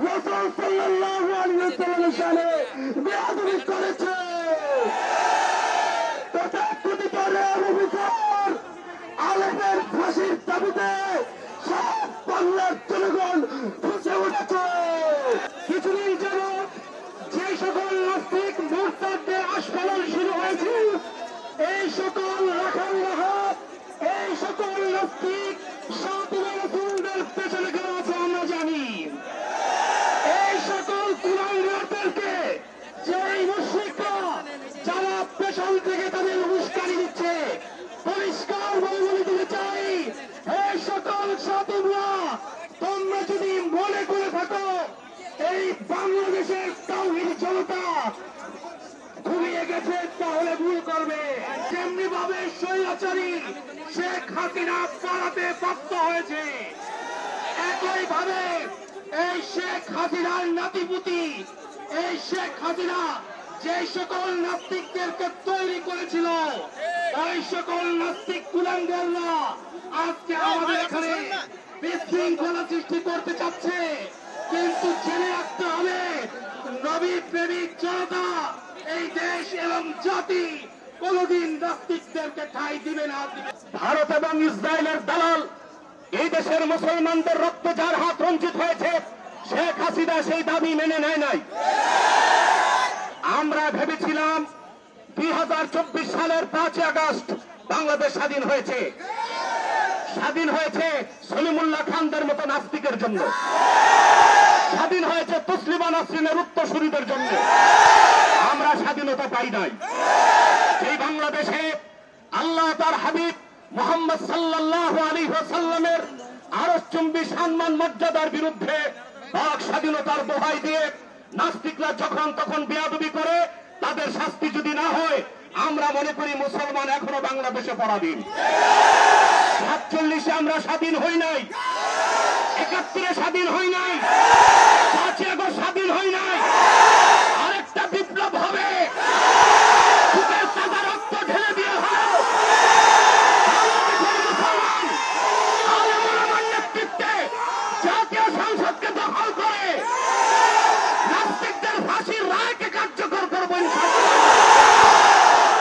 রাসূল সাল্লাল্লাহু আলাইহি ওয়াসাল্লামের শানে বেয়াদবি করেছে। তথাকথিত অবিচার আলেমের ফাঁসির দাবিতে সব বাংলার জনগণ ফুঁসে উঠেছে। কিছুদিন যাবৎ যে সকল নাস্তিক মুরতাদদের আস্ফালন শুরু হয়েছে, এই সকল রাখাল রাহাত, এই সকল নাস্তিক সাতিরা রাসূলদের পেছনে কেন আছে আমরা জানি। এই সকল কুলাঙ্গারদেরকে যেই মুশরিকরা যারা পেছন থেকে তাদের উস্কানি দিচ্ছে, পরিষ্কার বলে দিতে চাই, এই সকল সাতিরা তোমরা যদি মনে করে থাকো এই বাংলাদেশের তাওহীদ জনতা ঘুমিয়ে গেছে, তাহলে ভুল করবে। যেমনি ভাবে স্বৈরাচারী শেখ হাসিনা পালাতে বাধ্য হয়েছে, একই ভাবে এই শেখ হাসিনার নাতিপুতি, এই শেখ হাসিনা যে সকল নাস্তিকদেরকে তৈরি করেছিল, ওই সকল নাস্তিক কুলাঙ্গাররা আজকে আমাদের এখানে বিশৃঙ্খলা সৃষ্টি করতে চাচ্ছে। কিন্তু জেনে রাখতে হবে, নবী প্রেমিক জনতা এই দেশ এবং জাতি কোনদিন নাস্তিকদেরকে ঠাঁই দিবে না। ভারত এবং ইসরায়েলের দালাল এই দেশের মুসলমানদের রক্ত যার হাত রঞ্জিত হয়েছে, শেখ হাসিনা সেই দাবি মেনে নেয় নাই। আমরা ভেবেছিলাম 2024 সালের 5 আগস্ট বাংলাদেশ স্বাধীন হয়েছে। স্বাধীন হয়েছে সলিমুল্লাহ খানদের মতো নাস্তিকের জন্য, স্বাধীন হয়েছে তসলিমা নাসরিনের উত্তরসূরিদের জন্য। আমরা স্বাধীনতা পাই নাই। সেই বাংলাদেশে আল্লাহ তার হাবিব মুহাম্মদ সাল্লাল্লাহু আলাইহি ওয়াসাল্লামের আরশচুম্বী সম্মান মর্যাদার বিরুদ্ধে বাক স্বাধীনতার দোহাই দিয়ে নাস্তিকরা যখন তখন বেয়াদবি করে, তাদের শাস্তি যদি না হয়, আমরা মনে করি মুসলমান এখনো বাংলাদেশে পরাধীন। 47 আমরা স্বাধীন হই নাই, 71 স্বাধীন হই নাই, 5 আগস্ট স্বাধীন হই নাই।